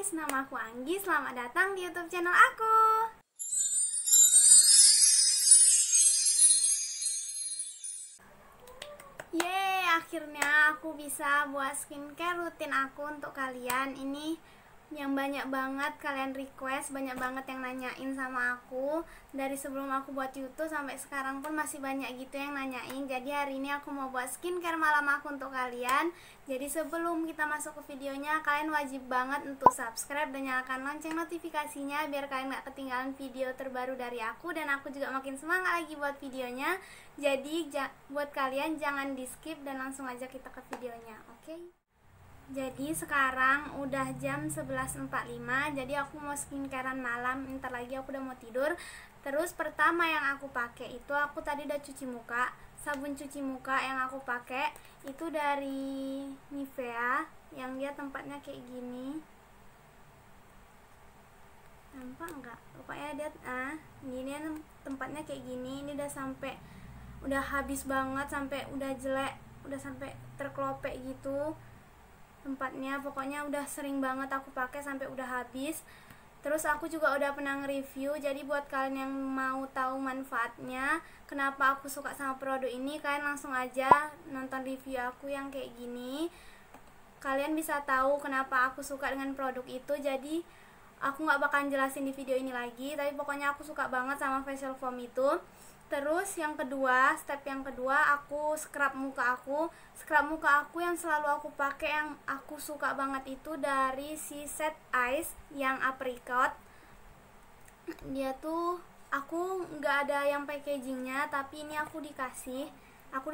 guys, nama aku Anggi. Selamat datang di YouTube channel aku. Yeay, akhirnya aku bisa buat skincare rutin aku untuk kalian. Ini yang banyak banget kalian request, banyak banget yang nanyain sama aku. Dari sebelum aku buat YouTube sampai sekarang pun masih banyak gitu yang nanyain. Jadi hari ini aku mau buat skincare malam aku untuk kalian. Jadi sebelum kita masuk ke videonya, kalian wajib banget untuk subscribe dan nyalakan lonceng notifikasinya biar kalian gak ketinggalan video terbaru dari aku. Dan aku juga makin semangat lagi buat videonya. Jadi buat kalian jangan di skip dan langsung aja kita ke videonya, oke? Jadi sekarang udah jam 11.45. Jadi aku mau skincarean malam. Ntar lagi aku udah mau tidur. Terus pertama yang aku pakai itu, aku tadi udah cuci muka. Sabun cuci muka yang aku pakai itu dari Nivea, yang dia tempatnya kayak gini. Nampak enggak? Pokoknya dia gini tempatnya kayak gini. Ini udah habis banget, sampai udah jelek, udah sampai terkelopek gitu tempatnya. Pokoknya udah sering banget aku pakai sampai udah habis. Terus aku juga udah pernah nge-review. Jadi buat kalian yang mau tahu manfaatnya, kenapa aku suka sama produk ini, kalian langsung aja nonton review aku yang kayak gini. Kalian bisa tahu kenapa aku suka dengan produk itu. Jadi aku nggak bakalan jelasin di video ini lagi, tapi pokoknya aku suka banget sama facial foam itu. Terus yang kedua, step yang kedua, aku scrub muka aku. Scrub muka aku yang selalu aku pakai, yang aku suka banget itu dari si Set Ice yang apricot. Dia tuh, aku nggak ada yang packagingnya, tapi ini aku dikasih. Aku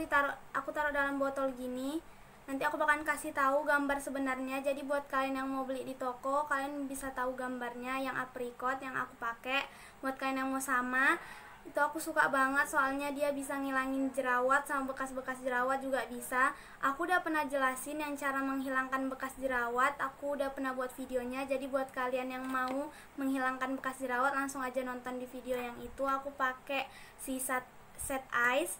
taruh dalam botol gini. Nanti aku bakalan kasih tahu gambar sebenarnya. Jadi buat kalian yang mau beli di toko, kalian bisa tahu gambarnya yang apricot yang aku pakai. Buat kalian yang mau sama, itu aku suka banget soalnya dia bisa ngilangin jerawat sama bekas-bekas jerawat juga bisa. Aku udah pernah jelasin yang cara menghilangkan bekas jerawat, aku udah pernah buat videonya. Jadi buat kalian yang mau menghilangkan bekas jerawat, langsung aja nonton di video yang itu. Aku pakai si Set Ice.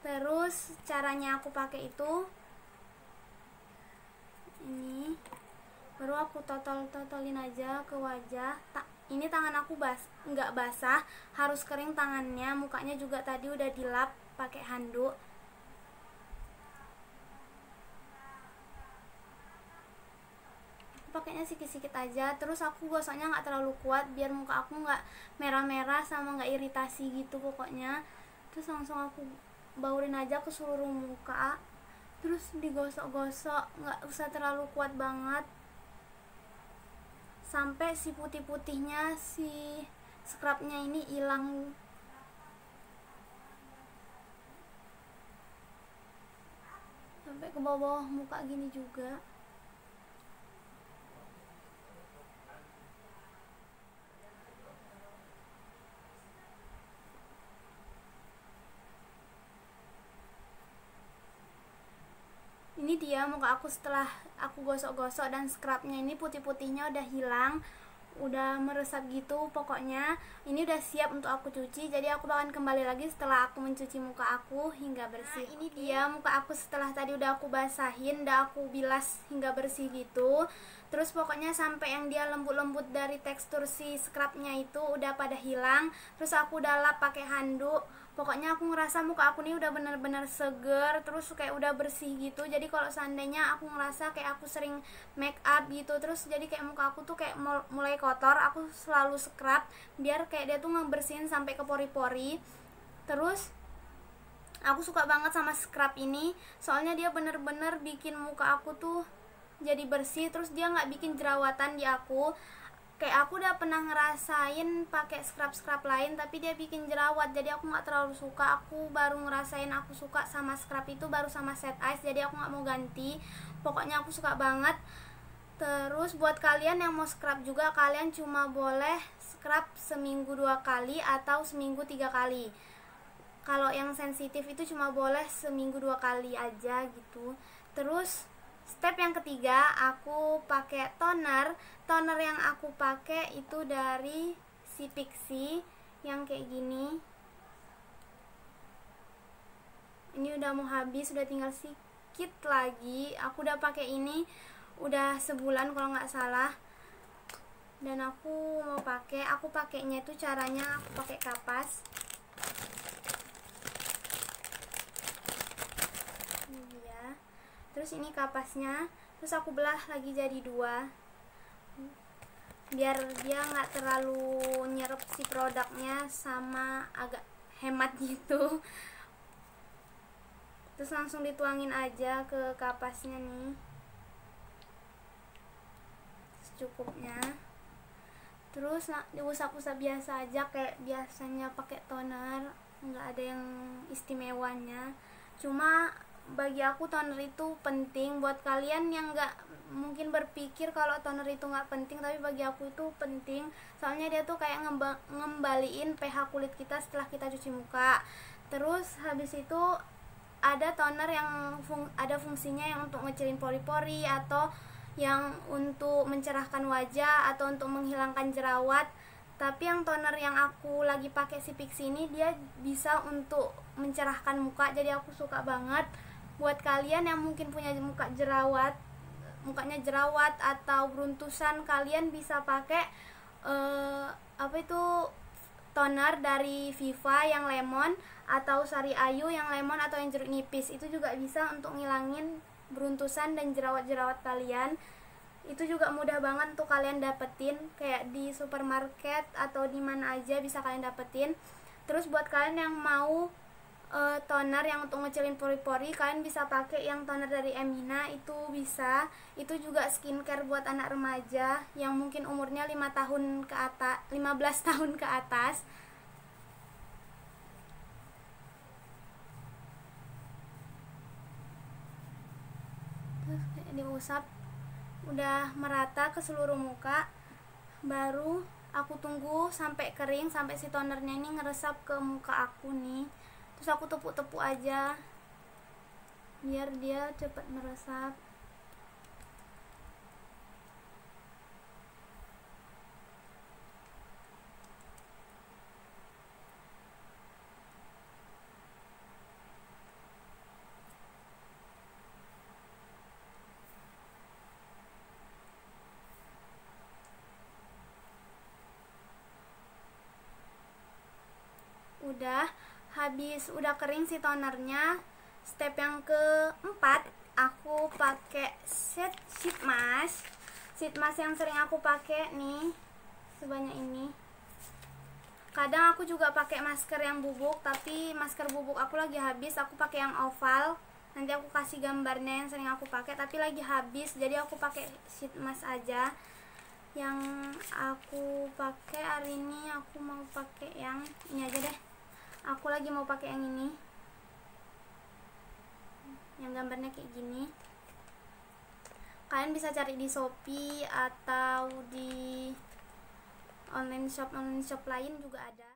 Terus caranya aku pakai itu ini, baru aku totolin aja ke wajah. Ini tangan aku nggak basah, harus kering tangannya. Mukanya juga tadi udah dilap pakai handuk. Pakainya sikit-sikit aja. Terus aku gosoknya nggak terlalu kuat biar muka aku nggak merah-merah sama nggak iritasi gitu pokoknya. Terus langsung aku baurin aja ke seluruh muka. Terus digosok-gosok, nggak usah terlalu kuat banget, sampai si putih-putihnya si scrubnya ini hilang. Sampai ke bawah muka gini juga. Ini dia muka aku setelah aku gosok-gosok dan scrubnya ini putih-putihnya udah hilang, udah meresap gitu pokoknya. Ini udah siap untuk aku cuci. Jadi aku bakalan kembali lagi setelah aku mencuci muka aku hingga bersih. Ini dia muka aku setelah tadi udah aku basahin, udah aku bilas hingga bersih gitu. Terus pokoknya sampai yang dia lembut-lembut dari tekstur si scrubnya itu udah pada hilang. Terus aku udah lap pakai handuk. Pokoknya aku ngerasa muka aku nih udah bener-bener seger, terus kayak udah bersih gitu. Jadi kalau seandainya aku ngerasa kayak aku sering make up gitu, terus jadi kayak muka aku tuh kayak mulai kotor, aku selalu scrub biar kayak dia tuh ngebersihin sampai ke pori-pori. Terus aku suka banget sama scrub ini, soalnya dia bener-bener bikin muka aku tuh jadi bersih. Terus dia nggak bikin jerawatan di aku. Kayak aku udah pernah ngerasain pakai scrub lain tapi dia bikin jerawat, jadi aku nggak terlalu suka. Aku baru ngerasain aku suka sama scrub itu baru sama Set Ice, jadi aku nggak mau ganti. Pokoknya aku suka banget. Terus buat kalian yang mau scrub juga, kalian cuma boleh scrub seminggu 2 kali atau seminggu 3 kali. Kalau yang sensitif itu cuma boleh seminggu 2 kali aja gitu. Terus step yang ketiga, aku pakai toner. Toner yang aku pakai itu dari si Pixi yang kayak gini. Ini udah mau habis, udah tinggal sedikit lagi. Aku udah pakai ini udah sebulan kalau nggak salah. dan aku mau pakai. Aku pakainya itu caranya aku pakai kapas. Ini dia. Terus ini kapasnya, terus aku belah lagi jadi 2 biar dia nggak terlalu nyerap si produknya sama agak hemat gitu. Terus langsung dituangin aja ke kapasnya nih secukupnya. Terus diusap-usap biasa aja kayak biasanya pakai toner, nggak ada yang istimewanya. Cuma bagi aku toner itu penting. Buat kalian yang nggak mungkin berpikir kalau toner itu nggak penting, tapi bagi aku itu penting. Soalnya dia tuh kayak ngembaliin pH kulit kita setelah kita cuci muka. Terus habis itu ada toner yang ada fungsinya yang untuk ngecilin pori-pori, atau yang untuk mencerahkan wajah, atau untuk menghilangkan jerawat. Tapi yang toner yang aku lagi pakai si Pixi ini, dia bisa untuk mencerahkan muka, jadi aku suka banget. Buat kalian yang mungkin punya mukanya jerawat atau beruntusan, kalian bisa pakai toner dari Viva yang lemon, atau Sari Ayu yang lemon, atau yang jeruk nipis. Itu juga bisa untuk ngilangin beruntusan dan jerawat-jerawat kalian. Itu juga mudah banget untuk kalian dapetin, kayak di supermarket atau di mana aja bisa kalian dapetin. Terus buat kalian yang mau toner yang untuk ngecilin pori-pori, kalian bisa pakai yang toner dari Emina, itu bisa. Itu juga skincare buat anak remaja yang mungkin umurnya 15 tahun ke atas. Terus kayak diusap udah merata ke seluruh muka, baru aku tunggu sampai kering, sampai si tonernya ini ngeresap ke muka aku nih. Terus aku tepuk-tepuk aja biar dia cepat meresap. Udah kering si tonernya. Step yang keempat, aku pakai sheet mask yang sering aku pakai nih, sebanyak ini. Kadang aku juga pakai masker yang bubuk, tapi masker bubuk aku lagi habis. Aku pakai yang oval, nanti aku kasih gambarnya yang sering aku pakai, tapi lagi habis, jadi aku pakai sheet mask aja. Yang aku pakai hari ini, aku mau pakai yang ini aja deh. Aku lagi mau pakai yang ini, yang gambarnya kayak gini. Kalian bisa cari di Shopee atau di online shop lain juga ada.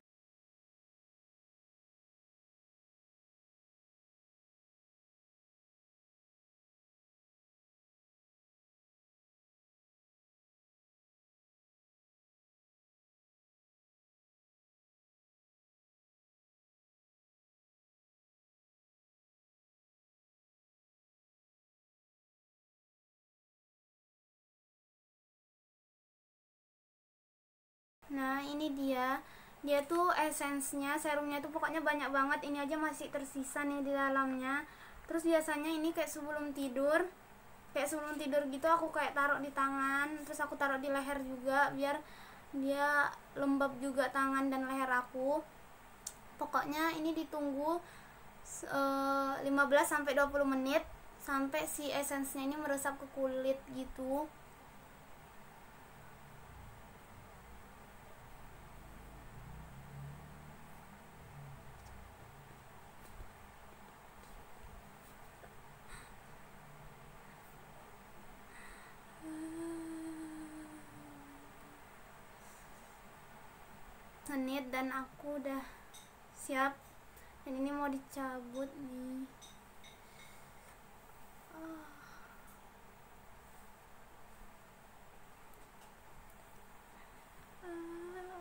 Nah, ini dia tuh esensnya, serumnya tuh pokoknya banyak banget. Ini aja masih tersisa nih di dalamnya. Terus biasanya ini kayak sebelum tidur gitu aku kayak taruh di tangan, terus aku taruh di leher juga biar dia lembab juga tangan dan leher aku. Pokoknya ini ditunggu 15-20 menit sampai si esensnya ini meresap ke kulit gitu. Menit dan aku udah siap, dan ini mau dicabut nih.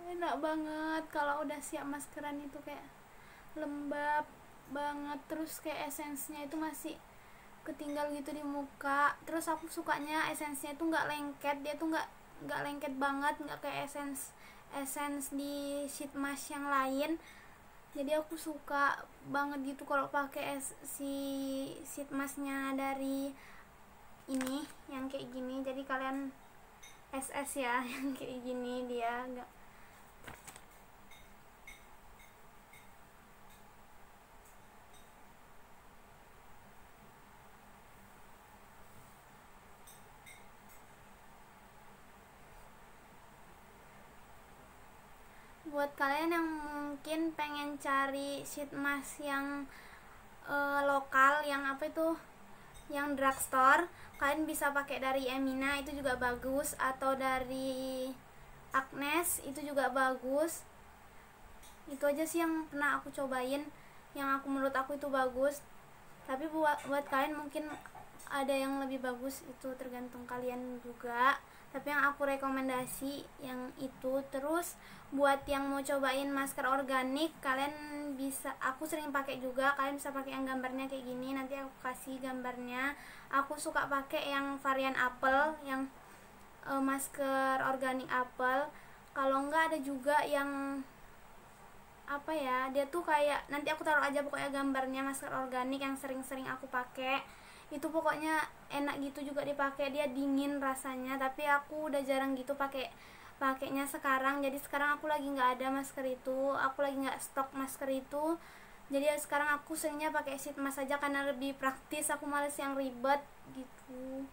Enak banget kalau udah siap maskeran, itu kayak lembab banget, terus kayak esensnya itu masih ketinggal gitu di muka. Terus aku sukanya esensnya itu nggak lengket, dia tuh nggak nggak lengket banget, nggak kayak essence di sheet mask yang lain. Jadi aku suka banget gitu kalau pakai si sheet masknya dari ini yang kayak gini. Jadi kalian SS ya yang kayak gini, dia nggak. Buat kalian yang mungkin pengen cari sheet mask yang lokal, yang apa itu, yang drugstore, kalian bisa pakai dari Emina, itu juga bagus, atau dari Agnes, itu juga bagus. Itu aja sih yang pernah aku cobain, yang menurut aku itu bagus. Tapi buat kalian mungkin ada yang lebih bagus, itu tergantung kalian juga. Tapi yang aku rekomendasi yang itu. Terus buat yang mau cobain masker organik, kalian bisa, aku sering pakai juga, kalian bisa pakai yang gambarnya kayak gini, nanti aku kasih gambarnya. Aku suka pakai yang varian apel, yang masker organik apel. Kalau enggak ada juga yang apa ya, dia tuh kayak, nanti aku taruh aja pokoknya gambarnya, masker organik yang sering-sering aku pakai. Itu pokoknya enak gitu juga dipakai, dia dingin rasanya. Tapi aku udah jarang gitu pakainya sekarang. Jadi sekarang aku lagi nggak ada masker itu, aku lagi nggak stok masker itu. Jadi sekarang aku seringnya pakai sheet mask aja karena lebih praktis, aku males yang ribet gitu.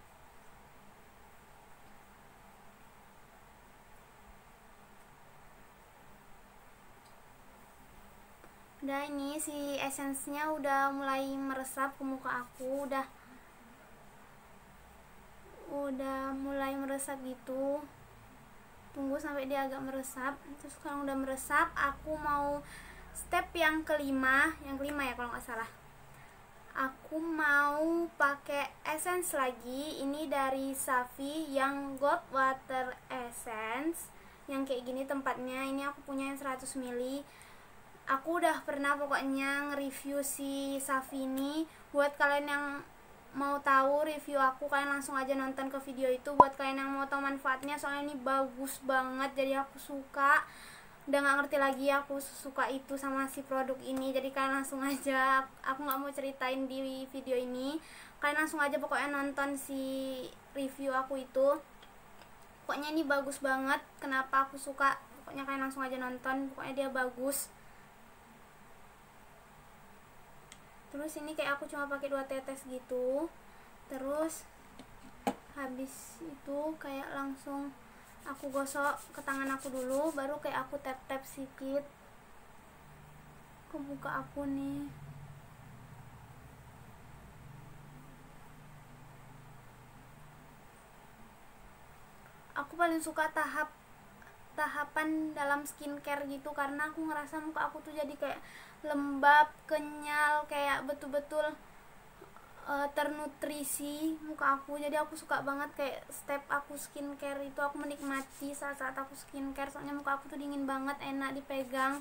Udah, ini si essence-nya udah mulai meresap ke muka aku, udah mulai meresap gitu. Tunggu sampai dia agak meresap. Terus kalau udah meresap, aku mau step yang kelima ya kalau nggak salah. Aku mau pakai essence lagi. Ini dari Safi yang Gold Water Essence, yang kayak gini tempatnya. Ini aku punya yang 100 ml. Aku udah pernah pokoknya nge-review si Safi ini. Buat kalian yang mau tahu review aku, kalian langsung aja nonton ke video itu. Buat kalian yang mau tahu manfaatnya, soalnya ini bagus banget, jadi aku suka. Udah gak ngerti lagi aku suka itu sama si produk ini. Jadi kalian langsung aja, aku gak mau ceritain di video ini, kalian langsung aja pokoknya nonton si review aku itu. Pokoknya ini bagus banget, kenapa aku suka, pokoknya kalian langsung aja nonton, pokoknya dia bagus. Terus ini kayak aku cuma pakai 2 tetes gitu. Terus habis itu kayak langsung aku gosok ke tangan aku dulu, baru kayak aku tap-tap sedikit ke muka aku nih. Aku paling suka tahapan dalam skincare gitu, karena aku ngerasa muka aku tuh jadi kayak lembab, kenyal, kayak betul-betul ternutrisi muka aku. Jadi aku suka banget kayak step aku skincare itu, aku menikmati saat-saat aku skincare, soalnya muka aku tuh dingin banget, enak dipegang.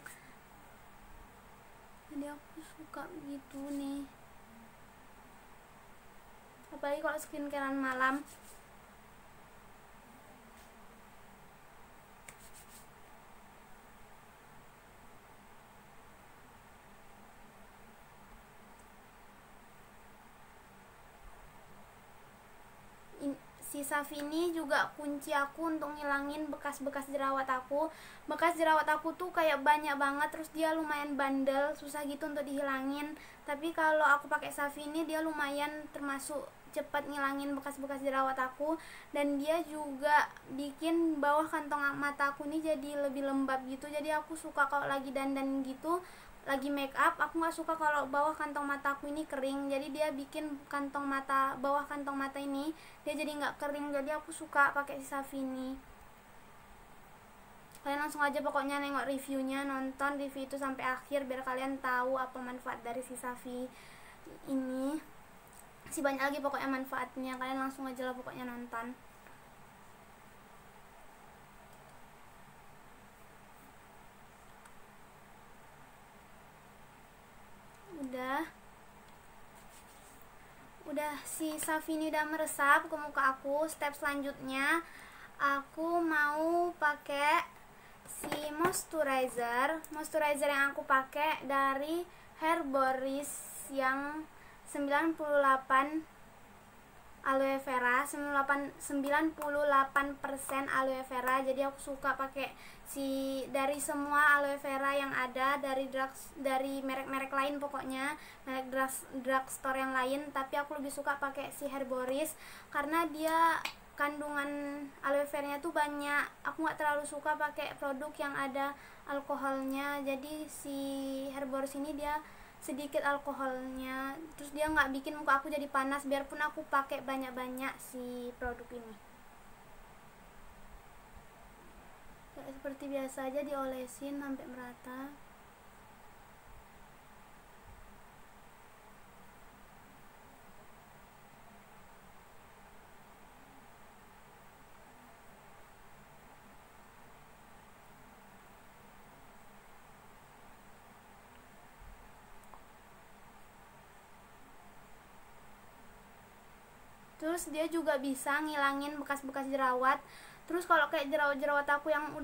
Jadi aku suka gitu nih, apalagi kalau skincarean malam. Si Safi ini juga kunci aku untuk ngilangin bekas-bekas jerawat aku. Bekas jerawat aku tuh kayak banyak banget, terus dia lumayan bandel, susah gitu untuk dihilangin. Tapi kalau aku pakai Safi ini, dia lumayan termasuk cepat ngilangin bekas-bekas jerawat aku. Dan dia juga bikin bawah kantong mata aku ini jadi lebih lembab gitu. Jadi aku suka kalau lagi dandan gitu, lagi make up, aku nggak suka kalau bawah kantong mata aku ini kering. Jadi dia bikin bawah kantong mata ini dia jadi nggak kering. Jadi aku suka pakai si Safi ini. Kalian langsung aja pokoknya nengok reviewnya, nonton review itu sampai akhir biar kalian tahu apa manfaat dari si Safi ini. Masih banyak lagi pokoknya manfaatnya, kalian langsung aja lah pokoknya nonton. Udah si Safi ini udah meresap ke muka aku. Step selanjutnya aku pakai si moisturizer yang aku pakai dari Herboris yang 98 aloe vera, 98% aloe vera. Jadi aku suka pakai dari semua aloe vera yang ada dari merek-merek lain, pokoknya merek drugstore yang lain, tapi aku lebih suka pakai si Herboris karena dia kandungan aloe veranya tuh banyak. Aku nggak terlalu suka pakai produk yang ada alkoholnya, jadi si Herboris ini dia sedikit alkoholnya, terus dia nggak bikin muka aku jadi panas biarpun aku pakai banyak-banyak si produk ini. Kayak seperti biasa aja diolesin sampai merata. Terus dia juga bisa ngilangin bekas-bekas jerawat. Terus kalau kayak jerawat-jerawat aku yang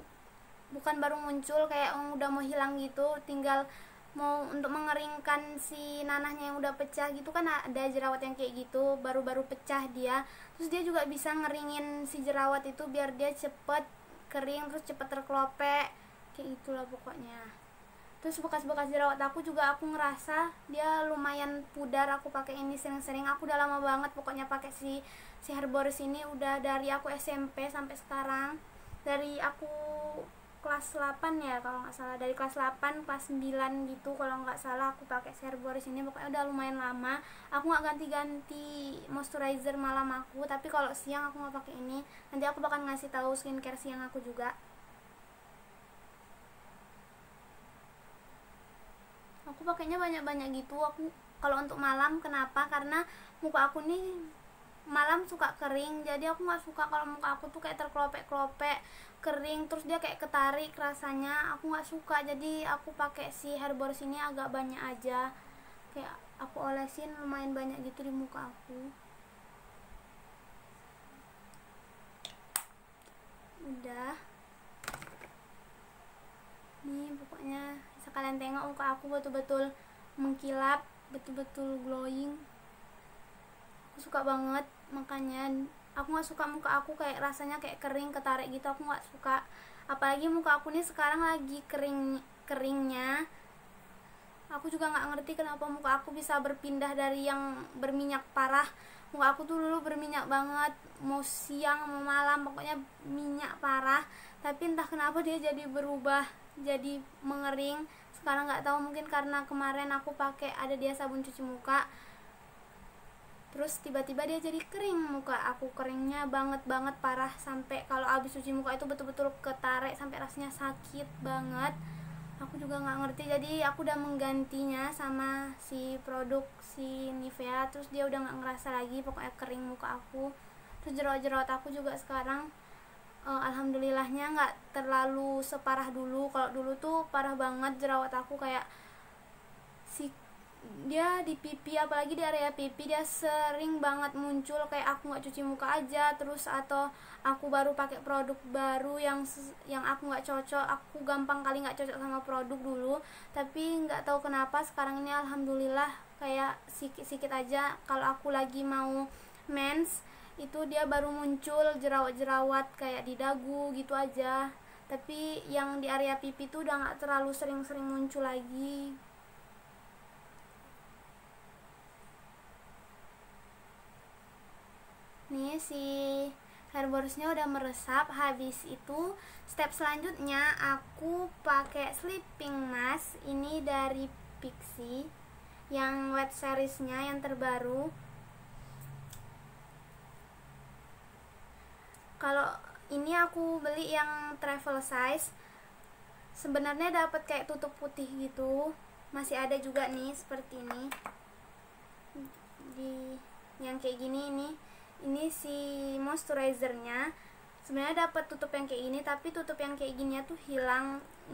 bukan baru muncul, kayak udah mau hilang gitu, tinggal mau untuk mengeringkan si nanahnya yang udah pecah gitu kan, ada jerawat yang kayak gitu baru-baru pecah dia. Terus dia juga bisa ngeringin si jerawat itu biar dia cepet kering, terus cepet terkelopek, kayak gitulah pokoknya. Terus bekas-bekas jerawat aku juga aku ngerasa dia lumayan pudar. Aku pakai ini sering-sering, aku udah lama banget pokoknya pakai si Herboris ini, udah dari aku SMP sampai sekarang. Dari aku kelas 8 ya kalau nggak salah, dari kelas 8 kelas 9 gitu kalau nggak salah aku pakai si Herboris ini, pokoknya udah lumayan lama. Aku nggak ganti-ganti moisturizer malam aku, tapi kalau siang aku nggak pakai ini. Nanti aku bakal ngasih tahu skincare siang aku juga. Aku pakainya banyak-banyak gitu aku kalau untuk malam. Kenapa? Karena muka aku nih malam suka kering, jadi aku nggak suka kalau muka aku tuh kayak terkelopek-kelopek kering, terus dia kayak ketarik rasanya, aku nggak suka. Jadi aku pakai si Herboris ini agak banyak aja, kayak aku olesin lumayan banyak gitu di muka aku. Udah nih pokoknya sekalian tengok muka aku betul-betul mengkilap, betul-betul glowing. Aku suka banget, makanya aku nggak suka muka aku kayak rasanya kayak kering ketarik gitu, aku nggak suka. Apalagi muka aku nih sekarang lagi keringnya. Aku juga nggak ngerti kenapa muka aku bisa berpindah dari yang berminyak parah. Muka aku tuh dulu berminyak banget, mau siang mau malam pokoknya minyak parah, tapi entah kenapa dia jadi berubah jadi mengering sekarang. Nggak tahu, mungkin karena kemarin aku pakai ada dia sabun cuci muka, terus tiba-tiba dia jadi kering. Muka aku keringnya banget parah, sampai kalau abis cuci muka itu betul-betul ketarik sampai rasanya sakit banget. Aku juga nggak ngerti, jadi aku udah menggantinya sama si produk si Nivea, terus dia udah nggak ngerasa lagi pokoknya kering muka aku. Terus jerawat-jerawat aku juga sekarang alhamdulillahnya nggak terlalu separah dulu. Kalau dulu tuh parah banget jerawat aku, kayak dia di pipi, apalagi di area pipi dia sering banget muncul, kayak aku nggak cuci muka aja, terus atau aku baru pakai produk baru yang aku nggak cocok. Aku gampang kali nggak cocok sama produk dulu, tapi nggak tahu kenapa sekarang ini alhamdulillah kayak sikit-sikit aja. Kalau aku lagi mau mens itu dia baru muncul jerawat-jerawat kayak di dagu gitu aja, tapi yang di area pipi tuh udah nggak terlalu sering-sering muncul lagi. Nih si Herborisnya udah meresap. Habis itu step selanjutnya aku pakai sleeping mask ini dari Pixi yang wet seriesnya yang terbaru. Kalau ini aku beli yang travel size, sebenarnya dapat kayak tutup putih gitu, masih ada juga nih seperti ini di yang kayak gini. Ini si moisturizernya sebenarnya dapat tutup yang kayak ini, tapi tutup yang kayak gini tuh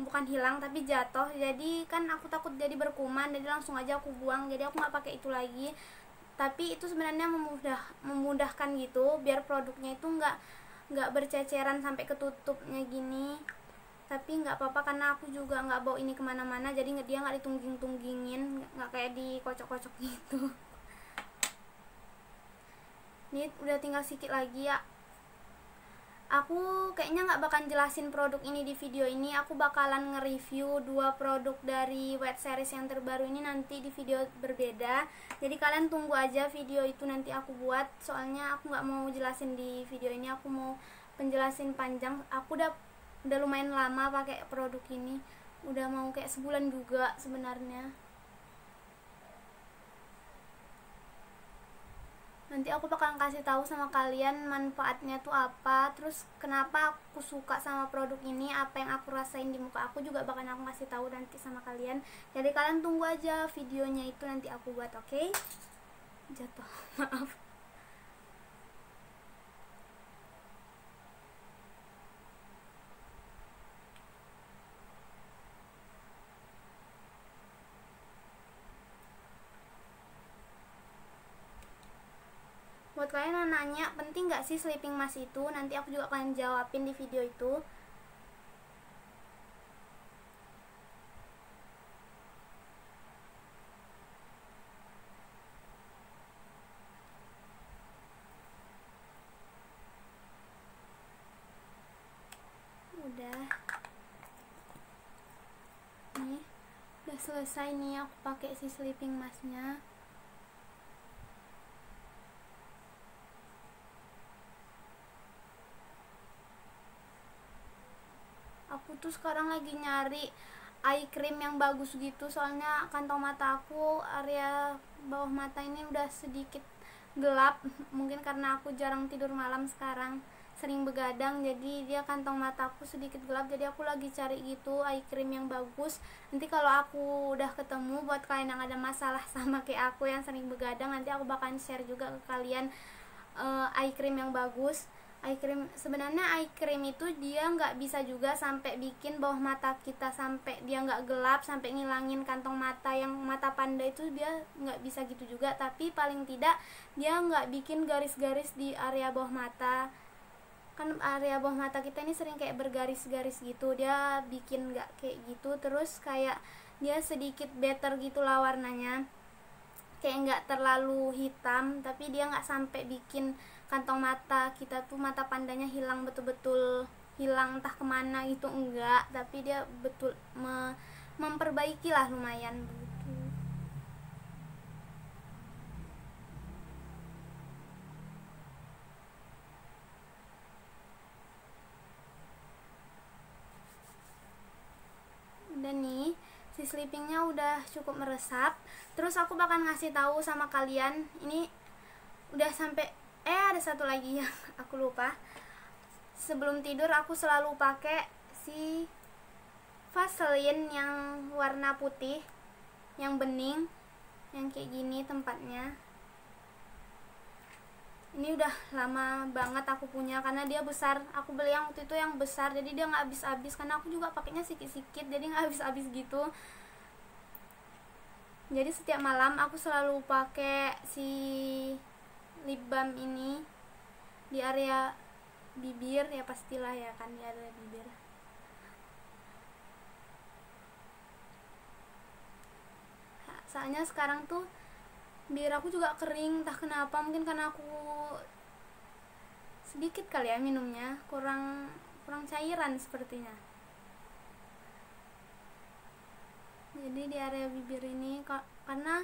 bukan hilang tapi jatuh. Jadi kan aku takut jadi berkuman, jadi langsung aja aku buang, jadi aku nggak pakai itu lagi. Tapi itu sebenarnya memudahkan gitu biar produknya itu nggak nggak berceceran sampai ketutupnya gini. Tapi nggak apa-apa karena aku juga nggak bawa ini kemana-mana, jadi dia nggak ditungging-tunggingin, nggak kayak dikocok-kocok gitu. Ini udah tinggal sedikit lagi ya. Aku kayaknya nggak bakalan jelasin produk ini di video ini. Aku bakalan nge-review 2 produk dari White Series yang terbaru ini nanti di video berbeda. Jadi kalian tunggu aja video itu nanti aku buat. Soalnya aku nggak mau jelasin di video ini, aku mau penjelasin panjang. Aku udah lumayan lama pakai produk ini, udah mau kayak sebulan juga sebenarnya. Nanti aku bakalan kasih tahu sama kalian manfaatnya tuh apa, terus kenapa aku suka sama produk ini, apa yang aku rasain di muka aku juga bakalan aku kasih tahu nanti sama kalian. Jadi kalian tunggu aja videonya itu nanti aku buat, oke? Jatuh, maaf. Buat kalian yang nanya penting gak sih sleeping mask itu, nanti aku juga akan jawabin di video itu. Udah nih, udah selesai nih aku pakai si sleeping masknya. Aku tuh sekarang lagi nyari eye cream yang bagus gitu, soalnya kantong mata aku area bawah mata ini udah sedikit gelap, mungkin karena aku jarang tidur malam sekarang, sering begadang, jadi dia kantong mataku sedikit gelap. Jadi aku lagi cari gitu eye cream yang bagus. Nanti kalau aku udah ketemu, buat kalian yang ada masalah sama kayak aku yang sering begadang, nanti aku bakalan share juga ke kalian eye cream yang bagus. Eye cream, sebenarnya eye cream itu dia nggak bisa juga sampai bikin bawah mata kita sampai dia nggak gelap, sampai ngilangin kantong mata yang mata panda itu, dia nggak bisa gitu juga. Tapi paling tidak dia nggak bikin garis-garis di area bawah mata. Kan area bawah mata kita ini sering kayak bergaris-garis gitu, dia bikin nggak kayak gitu. Terus kayak dia sedikit better gitu lah warnanya, kayak nggak terlalu hitam, tapi dia nggak sampai bikin kantong mata kita tuh mata pandanya hilang, betul-betul hilang entah kemana gitu, enggak, tapi dia betul memperbaiki lah lumayan begitu. Udah nih, si sleepingnya udah cukup meresap. Terus aku bakal ngasih tahu sama kalian, ini udah sampai ada satu lagi yang aku lupa. Sebelum tidur aku selalu pakai si Vaseline yang warna putih, yang bening, yang kayak gini tempatnya. Ini udah lama banget aku punya karena dia besar. Aku beli yang waktu itu yang besar, jadi dia nggak habis-habis karena aku juga pakainya sikit-sikit, jadi nggak habis-habis gitu. Jadi setiap malam aku selalu pakai si lip balm ini di area bibir, ya pastilah ya kan, di area bibir. Soalnya sekarang tuh bibir aku juga kering, entah kenapa, mungkin karena aku sedikit kali ya minumnya, kurang cairan sepertinya. Jadi di area bibir ini karena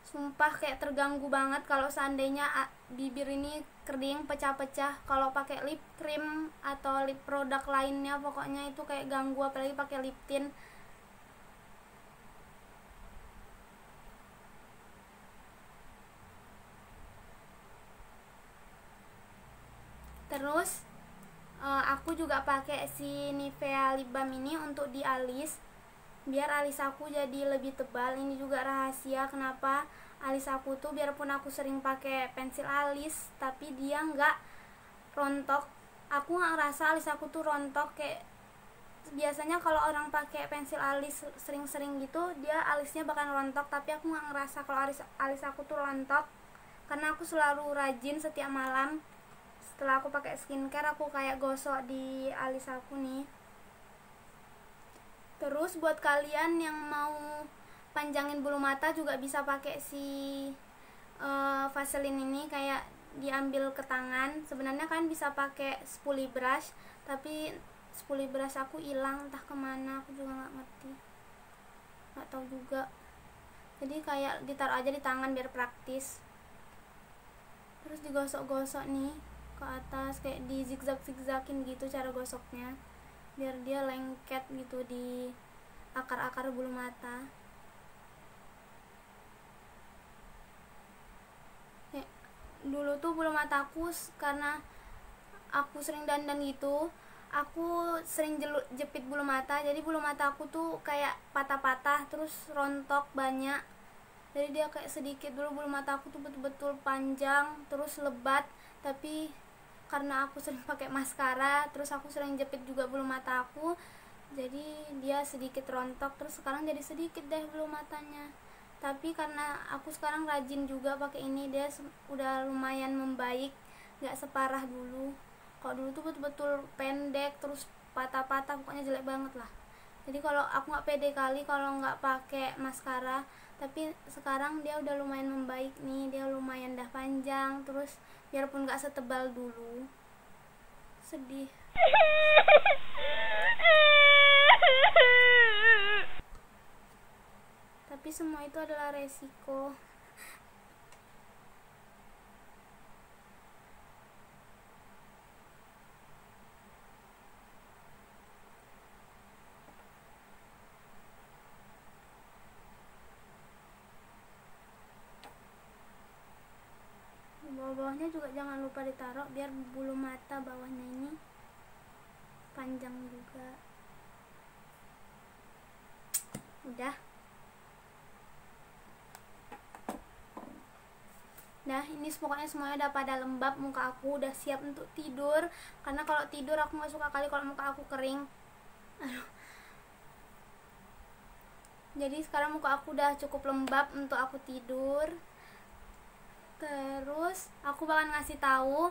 sumpah kayak terganggu banget kalau seandainya bibir ini kering pecah-pecah kalau pakai lip cream atau lip produk lainnya, pokoknya itu kayak ganggu, apalagi pakai lip tint. Terus aku juga pakai si Nivea lip balm ini untuk di alis, biar alis aku jadi lebih tebal. Ini juga rahasia kenapa alis aku tuh, biarpun aku sering pakai pensil alis tapi dia nggak rontok. Aku nggak ngerasa alis aku tuh rontok kayak biasanya kalau orang pakai pensil alis sering-sering gitu, dia alisnya bakal rontok, tapi aku nggak ngerasa kalau alis aku tuh rontok karena aku selalu rajin setiap malam setelah aku pakai skincare aku kayak gosok di alis aku nih. Terus buat kalian yang mau panjangin bulu mata juga bisa pakai si Vaseline ini, kayak diambil ke tangan. Sebenarnya kan bisa pakai spoolie brush, tapi spoolie brush aku hilang entah kemana, aku juga nggak ngerti, nggak tahu juga. Jadi kayak ditaruh aja di tangan biar praktis. Terus digosok-gosok nih ke atas, kayak di zigzag-zigzagin gitu cara gosoknya, biar dia lengket gitu di akar-akar bulu mata. Dulu tuh bulu mataku karena aku sering dandan gitu, aku sering jepit bulu mata, jadi bulu mata aku tuh kayak patah-patah terus rontok banyak. Jadi dia kayak sedikit. Dulu bulu mata aku tuh betul-betul panjang terus lebat, tapi karena aku sering pakai maskara terus aku sering jepit juga bulu mata aku, jadi dia sedikit rontok. Terus sekarang jadi sedikit deh bulu matanya. Tapi karena aku sekarang rajin juga pakai ini, dia udah lumayan membaik, nggak separah dulu. Kalau dulu tuh betul-betul pendek terus patah-patah, pokoknya jelek banget lah. Jadi kalau aku nggak pede kali kalau nggak pakai maskara. Tapi sekarang dia udah lumayan membaik nih, dia lumayan dah panjang, terus biarpun nggak setebal dulu. Sedih. Tapi semua itu adalah resiko. Bawah-bawahnya juga jangan lupa ditaruh biar bulu mata bawahnya ini panjang juga. Udah. Nah, ini pokoknya semuanya udah pada lembab, muka aku udah siap untuk tidur. Karena kalau tidur aku nggak suka kali kalau muka aku kering. Aduh. Jadi sekarang muka aku udah cukup lembab untuk aku tidur. Terus aku bakal ngasih tahu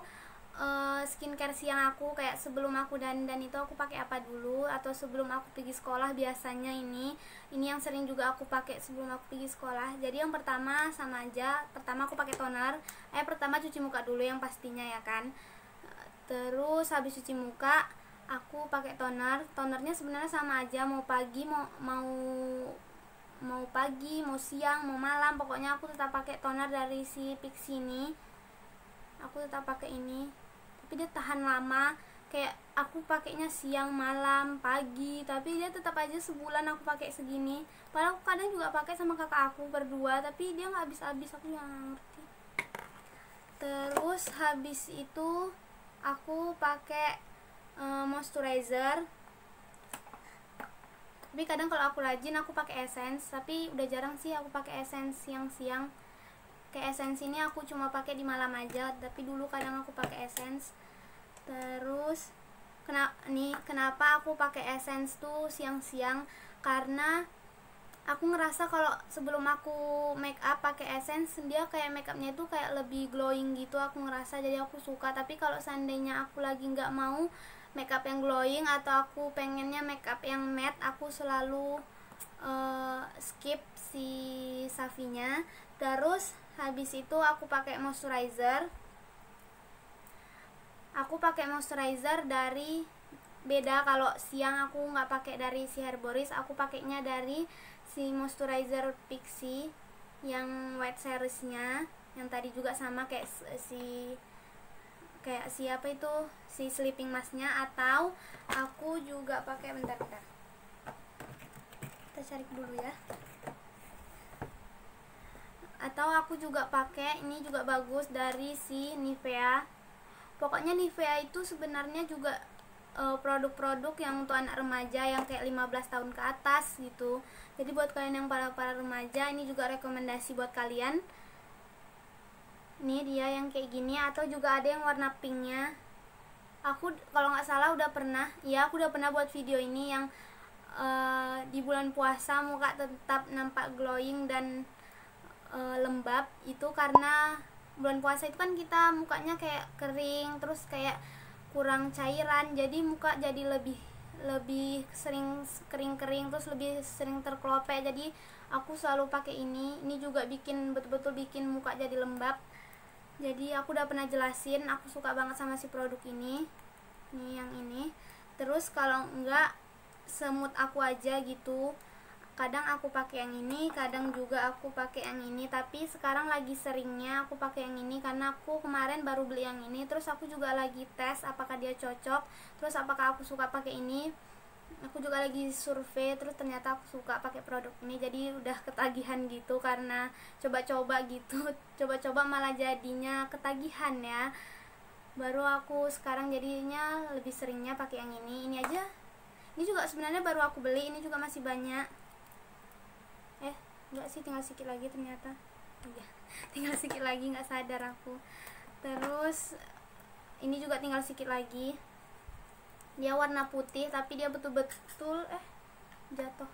skincare siang aku, kayak sebelum aku dandan itu aku pakai apa dulu, atau sebelum aku pergi sekolah. Biasanya ini yang sering juga aku pakai sebelum aku pergi sekolah. Jadi yang pertama sama aja, pertama aku pakai toner. Pertama cuci muka dulu yang pastinya ya kan. Terus habis cuci muka aku pakai toner. Tonernya sebenarnya sama aja, mau pagi mau pagi, mau siang, mau malam, pokoknya aku tetap pakai toner dari si Pixi ini. Aku tetap pakai ini, tapi dia tahan lama. Kayak aku pakainya siang, malam, pagi, tapi dia tetap aja sebulan aku pakai segini. Padahal aku kadang juga pakai sama kakak aku berdua, tapi dia nggak habis-habis, aku nggak ngerti. Terus habis itu aku pakai moisturizer. Tapi kadang kalau aku rajin aku pakai essence, tapi udah jarang sih aku pakai essence siang-siang. Kayak essence ini aku cuma pakai di malam aja, tapi dulu kadang aku pakai essence. Terus kenapa aku pakai essence tuh siang-siang? Karena aku ngerasa kalau sebelum aku make up pakai essence, dia kayak make upnya itu kayak lebih glowing gitu, aku ngerasa, jadi aku suka. Tapi kalau seandainya aku lagi nggak mau make up yang glowing atau aku pengennya make up yang matte, aku selalu skip si Savinya. Terus habis itu aku pakai moisturizer. Aku pakai moisturizer dari beda, kalau siang aku nggak pakai dari si Herboris, aku pakainya dari si moisturizer Pixi yang white seriesnya, yang tadi juga sama kayak siapa itu, si sleeping masknya. Atau aku juga pakai, bentar kita cari dulu ya. Atau aku juga pakai ini juga bagus dari si Nivea. Pokoknya Nivea itu sebenarnya juga produk-produk yang untuk anak remaja yang kayak 15 tahun ke atas gitu. Jadi buat kalian yang para remaja, ini juga rekomendasi buat kalian. Ini dia yang kayak gini, atau juga ada yang warna pinknya. Aku kalau nggak salah udah pernah, aku udah pernah buat video ini yang di bulan puasa muka tetap nampak glowing dan lembab. Itu karena bulan puasa itu kan kita mukanya kayak kering, terus kayak kurang cairan, jadi muka jadi lebih lebih sering kering-kering, terus lebih sering terkelope. Jadi aku selalu pakai ini. Ini juga bikin betul-betul bikin muka jadi lembab. Jadi aku udah pernah jelasin, aku suka banget sama si produk ini. Ini yang ini. Terus kalau enggak semut aku aja gitu, kadang aku pakai yang ini, kadang juga aku pakai yang ini. Tapi sekarang lagi seringnya aku pakai yang ini karena aku kemarin baru beli yang ini. Terus aku juga lagi tes apakah dia cocok, terus apakah aku suka pakai ini. Aku juga lagi survei, terus ternyata aku suka pakai produk ini. Jadi udah ketagihan gitu karena coba-coba gitu. Coba-coba malah jadinya ketagihan ya. Baru aku sekarang jadinya lebih seringnya pakai yang ini. Ini aja, ini juga sebenarnya baru aku beli, ini juga masih banyak. Enggak sih, tinggal sedikit lagi ternyata. Iya, tinggal sedikit lagi, nggak sadar aku. Terus ini juga tinggal sedikit lagi. Dia warna putih tapi dia betul-betul jatuh.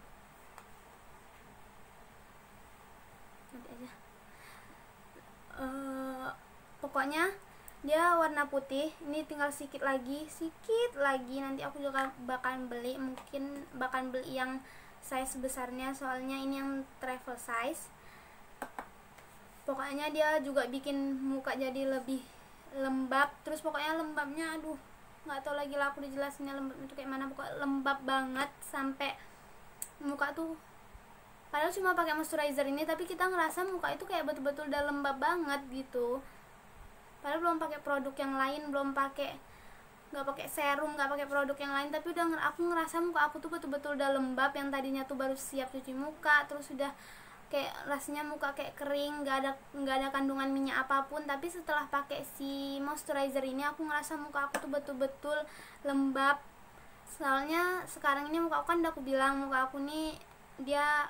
Nanti aja. Pokoknya dia warna putih. Ini tinggal sedikit lagi. Nanti aku juga bakalan beli, mungkin bakalan beli yang size besarnya, soalnya ini yang travel size. Pokoknya dia juga bikin muka jadi lebih lembab. Terus pokoknya lembabnya, aduh, nggak tahu lagi lah aku dijelasinnya lembab itu kayak mana. Pokoknya lembab banget sampai muka tuh, padahal cuma pakai moisturizer ini tapi kita ngerasa muka itu kayak betul-betul udah lembab banget gitu. Padahal belum pakai produk yang lain, nggak pakai serum, nggak pakai produk yang lain, tapi aku ngerasa muka aku tuh betul-betul udah lembab. Yang tadinya tuh baru siap cuci muka, terus udah kayak rasanya muka kayak kering, nggak ada kandungan minyak apapun. Tapi setelah pakai si moisturizer ini aku ngerasa muka aku tuh betul-betul lembab. Soalnya sekarang ini muka aku kan udah aku bilang muka aku nih dia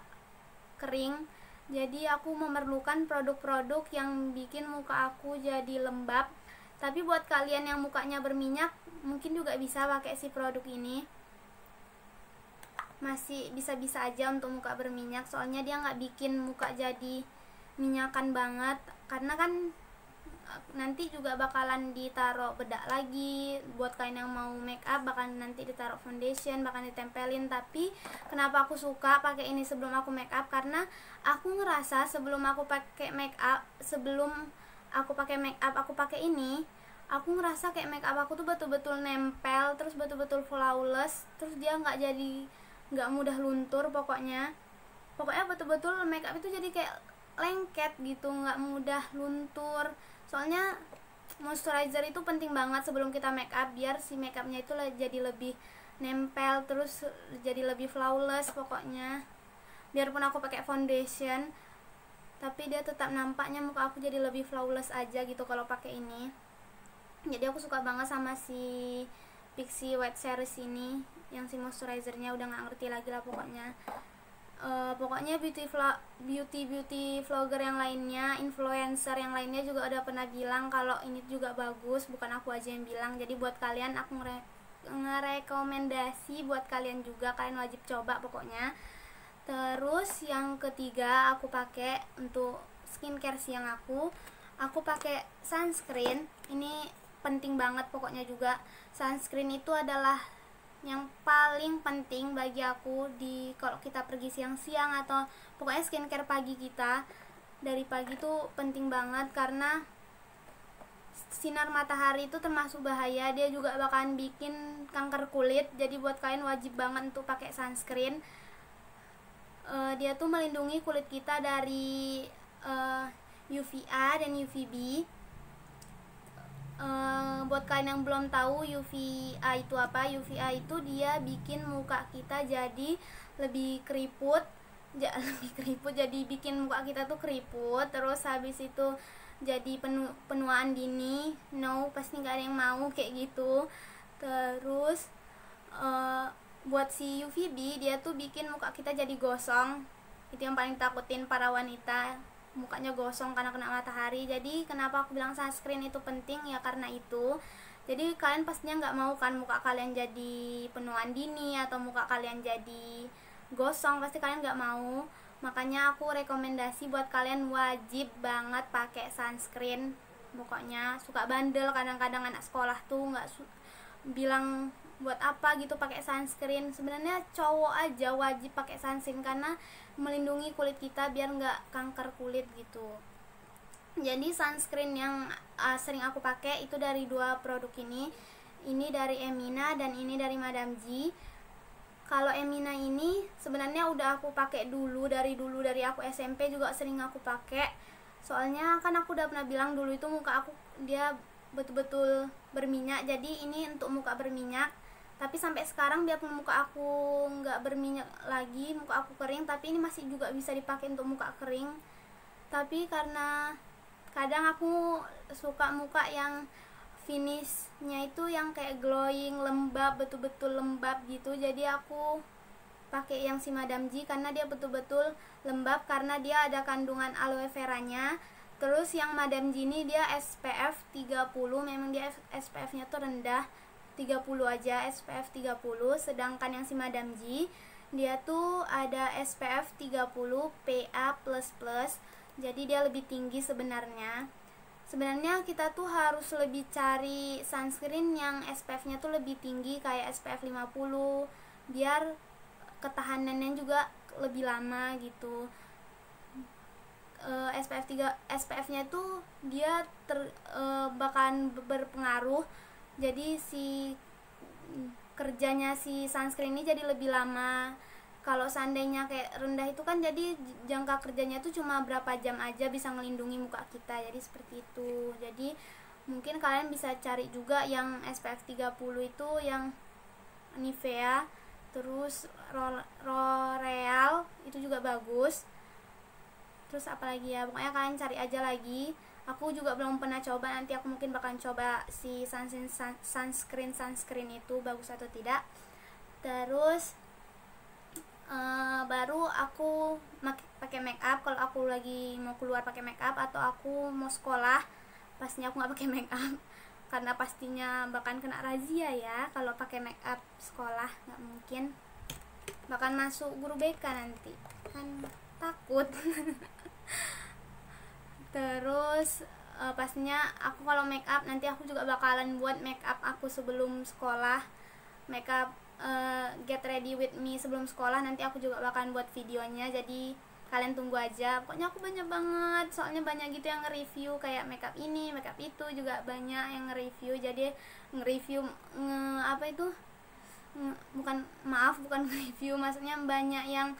kering, jadi aku memerlukan produk-produk yang bikin muka aku jadi lembab. Tapi buat kalian yang mukanya berminyak mungkin juga bisa pakai si produk ini. Masih bisa-bisa aja untuk muka berminyak, soalnya dia nggak bikin muka jadi minyakan banget. Karena kan nanti juga bakalan ditaruh bedak lagi. Buat kalian yang mau make up bakalan nanti ditaruh foundation, bakalan ditempelin. Tapi kenapa aku suka pakai ini sebelum aku make up, karena aku ngerasa sebelum aku pakai make up aku pakai ini, aku ngerasa kayak make up aku tuh betul-betul nempel, terus betul-betul flawless, terus dia nggak mudah luntur. Pokoknya betul-betul make up itu jadi kayak lengket gitu, nggak mudah luntur. Soalnya moisturizer itu penting banget sebelum kita make up, biar si make upnya itu jadi lebih nempel, terus jadi lebih flawless. Pokoknya biarpun aku pakai foundation tapi dia tetap nampaknya muka aku jadi lebih flawless aja gitu kalau pakai ini. Jadi aku suka banget sama si Pixi White Series ini, yang si moisturizernya udah nggak ngerti lagi lah pokoknya. Pokoknya beauty vlogger yang lainnya, influencer yang lainnya juga udah pernah bilang kalau ini juga bagus, bukan aku aja yang bilang. Jadi buat kalian aku ngerekomendasi buat kalian juga, kalian wajib coba pokoknya. Terus yang ketiga aku pakai untuk skincare siang aku pakai sunscreen. Ini penting banget pokoknya juga. Sunscreen itu adalah yang paling penting bagi aku kalau kita pergi siang-siang, atau pokoknya skincare pagi kita dari pagi tuh penting banget, karena sinar matahari itu termasuk bahaya, dia juga bakalan bikin kanker kulit. Jadi buat kalian wajib banget untuk pakai sunscreen. Dia tuh melindungi kulit kita dari UVA dan UVB. Buat kalian yang belum tahu UVA itu apa, UVA itu dia bikin muka kita jadi lebih keriput, jadi bikin muka kita tuh keriput. Terus habis itu jadi penuaan dini, pasti nggak ada yang mau kayak gitu. Terus buat si UVB, dia tuh bikin muka kita jadi gosong. Itu yang paling takutin para wanita, mukanya gosong karena kena matahari. Jadi kenapa aku bilang sunscreen itu penting, ya karena itu. Jadi kalian pastinya nggak mau kan muka kalian jadi penuaan dini atau muka kalian jadi gosong, pasti kalian nggak mau. Makanya aku rekomendasi buat kalian wajib banget pakai sunscreen. Pokoknya suka bandel kadang-kadang anak sekolah tuh nggak bilang buat apa gitu pakai sunscreen. Sebenarnya cowok aja wajib pakai sunscreen karena melindungi kulit kita biar nggak kanker kulit gitu. Jadi sunscreen yang sering aku pakai itu dari dua produk ini dari Emina dan ini dari Madame G. Kalau Emina ini sebenarnya udah aku pakai dari aku SMP juga sering aku pakai. Soalnya kan aku udah pernah bilang dulu itu muka aku dia betul-betul berminyak. Jadi ini untuk muka berminyak. Tapi sampai sekarang biarpun muka aku nggak berminyak lagi, muka aku kering, tapi ini masih juga bisa dipakai untuk muka kering. Tapi karena kadang aku suka muka yang finishnya itu yang kayak glowing, lembab, betul-betul lembab gitu. Jadi aku pakai yang si Madame G karena dia betul-betul lembab karena dia ada kandungan aloe veranya. Terus yang Madame G ini dia SPF 30, memang dia SPF-nya tuh rendah, 30 aja, SPF 30. Sedangkan yang si Madame G dia tuh ada SPF 30 PA++. Jadi dia lebih tinggi sebenarnya. Sebenarnya kita tuh harus lebih cari sunscreen yang SPF-nya tuh lebih tinggi kayak SPF 50 biar ketahanannya juga lebih lama gitu. SPF-nya tuh dia bahkan berpengaruh. Jadi si kerjanya si sunscreen ini jadi lebih lama. Kalau seandainya kayak rendah itu kan jadi jangka kerjanya tuh cuma berapa jam aja bisa ngelindungi muka kita. Jadi seperti itu. Jadi mungkin kalian bisa cari juga yang SPF 30 itu yang Nivea, terus L'Oreal itu juga bagus. Terus apalagi ya, pokoknya kalian cari aja lagi. Aku juga belum pernah coba, nanti aku mungkin bakal coba si sunscreen itu bagus atau tidak. Terus baru aku pakai make up kalau aku lagi mau keluar pakai make up atau aku mau sekolah. Pastinya aku nggak pakai make up karena pastinya bahkan kena razia ya kalau pakai make up sekolah, nggak mungkin, bahkan masuk guru BK nanti kan takut. Terus pastinya aku kalau make up nanti aku juga bakalan buat make up aku sebelum sekolah, make up get ready with me sebelum sekolah. Nanti aku juga bakalan buat videonya, jadi kalian tunggu aja. Pokoknya aku banyak banget, soalnya banyak gitu yang nge-review kayak make up ini, make up itu juga banyak yang nge-review. Jadi nge-review bukan nge-review, maksudnya banyak yang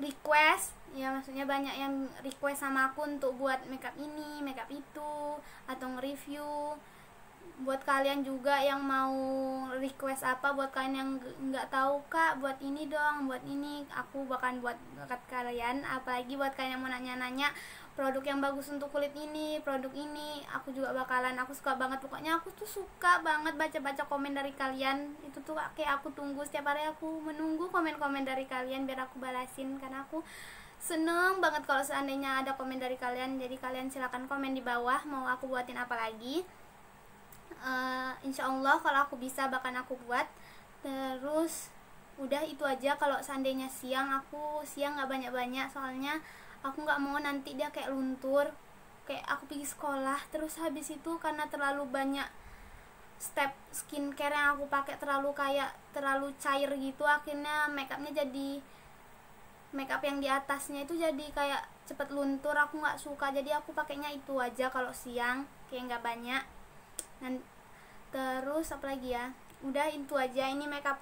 request ya, maksudnya banyak yang request sama aku untuk buat makeup ini, makeup itu, atau nge-review. Buat kalian juga yang mau request apa, buat kalian yang nggak tahu kak buat ini dong, buat ini, aku bakal buat dekat kalian. Apalagi buat kalian yang mau nanya-nanya produk yang bagus untuk kulit ini, produk ini, aku juga bakalan, aku suka banget. Pokoknya aku tuh suka banget baca-baca komen dari kalian. Itu tuh kayak aku tunggu setiap hari, aku menunggu komen-komen dari kalian biar aku balasin, karena aku seneng banget kalau seandainya ada komen dari kalian. Jadi kalian silahkan komen di bawah mau aku buatin apa lagi. Insya Allah kalau aku bisa bahkan aku buat. Terus udah itu aja. Kalau seandainya siang, aku siang nggak banyak-banyak, soalnya aku nggak mau nanti dia kayak luntur, kayak aku pergi sekolah terus habis itu karena terlalu banyak step skincare yang aku pakai, terlalu cair gitu, akhirnya makeupnya jadi makeup yang di atasnya itu jadi kayak cepet luntur. Aku nggak suka, jadi aku pakainya itu aja kalau siang, kayak nggak banyak. Dan terus apa lagi ya, udah itu aja. Ini makeup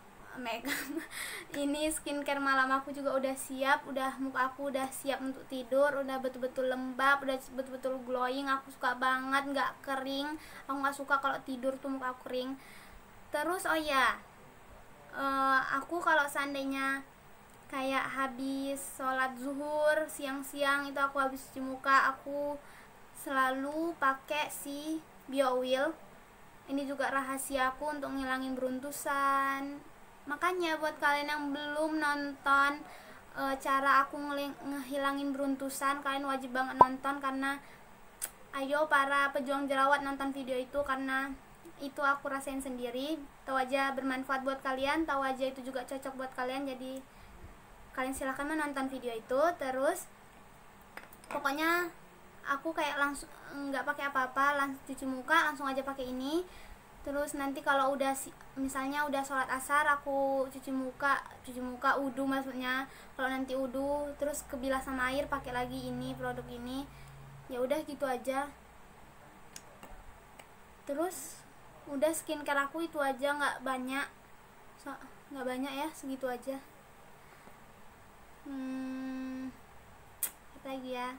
ini skincare malam aku juga udah siap, udah muka aku udah siap untuk tidur, udah betul-betul lembab, udah betul-betul glowing. Aku suka banget, nggak kering. Aku nggak suka kalau tidur tuh muka aku kering. Terus oh ya, aku kalau seandainya kayak habis sholat zuhur siang-siang itu aku habis cuci muka, aku selalu pakai si Bio Oil. Ini juga rahasia aku untuk ngilangin beruntusan. Makanya buat kalian yang belum nonton cara aku ngehilangin beruntusan, kalian wajib banget nonton, karena ayo para pejuang jerawat nonton video itu, karena itu aku rasain sendiri. Tahu aja bermanfaat buat kalian, tahu aja itu juga cocok buat kalian. Jadi kalian silahkan menonton video itu. Terus pokoknya aku kayak langsung nggak pakai apa-apa, langsung cuci muka langsung aja pakai ini. Terus nanti kalau udah misalnya udah sholat asar, aku cuci muka udu maksudnya. Kalau nanti udu terus kebilas sama air, pakai lagi ini produk ini. Ya udah gitu aja. Terus udah skincare aku itu aja, nggak banyak ya, segitu aja. Apa lagi ya,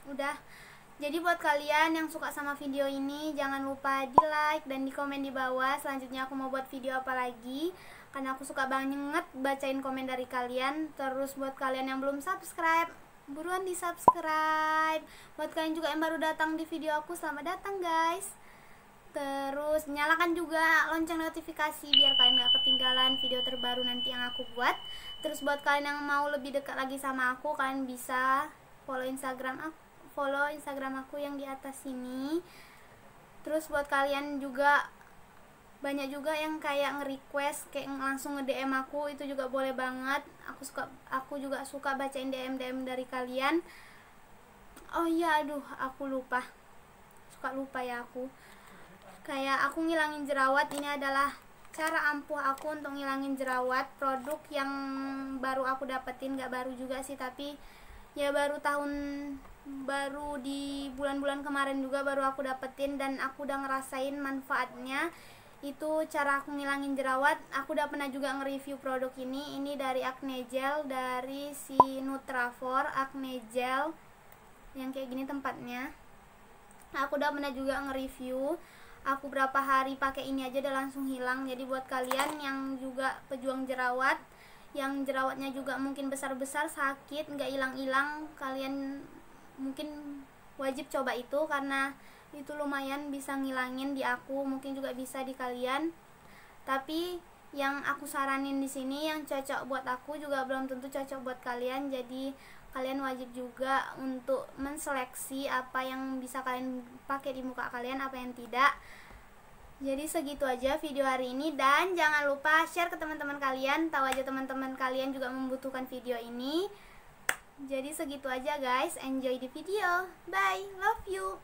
udah. Jadi buat kalian yang suka sama video ini, jangan lupa di like dan di komen di bawah. Selanjutnya aku mau buat video apa lagi, karena aku suka banget bacain komen dari kalian. Terus buat kalian yang belum subscribe, buruan di subscribe. Buat kalian juga yang baru datang di video aku, selamat datang guys. Terus nyalakan juga lonceng notifikasi biar kalian gak ketinggalan video terbaru nanti yang aku buat. Terus buat kalian yang mau lebih dekat lagi sama aku, kalian bisa follow Instagram aku yang di atas sini. Terus buat kalian juga, banyak juga yang kayak nge-request kayak langsung nge-DM aku, itu juga boleh banget. Aku juga suka bacain DM dari kalian. Oh iya, aduh aku suka lupa ya aku. Kayak aku ngilangin jerawat, ini adalah cara ampuh aku untuk ngilangin jerawat. Produk yang baru aku dapetin, gak baru juga sih, tapi ya baru di bulan-bulan kemarin juga baru aku dapetin, dan aku udah ngerasain manfaatnya. Itu cara aku ngilangin jerawat. Aku udah pernah juga nge-review produk ini dari Acne Gel, dari si Nutrafol Acne Gel yang kayak gini tempatnya. Aku udah pernah juga nge-review. Aku berapa hari pakai ini aja udah langsung hilang. Jadi buat kalian yang juga pejuang jerawat, yang jerawatnya juga mungkin besar-besar, sakit, nggak hilang-hilang, kalian mungkin wajib coba itu, karena itu lumayan bisa ngilangin di aku, mungkin juga bisa di kalian. Tapi yang aku saranin di sini yang cocok buat aku juga belum tentu cocok buat kalian. Jadi kalian wajib juga untuk menseleksi apa yang bisa kalian pakai di muka kalian, apa yang tidak. Jadi segitu aja video hari ini, dan jangan lupa share ke teman-teman kalian. Tahu aja teman-teman kalian juga membutuhkan video ini. Jadi segitu aja guys, enjoy the video, bye, love you.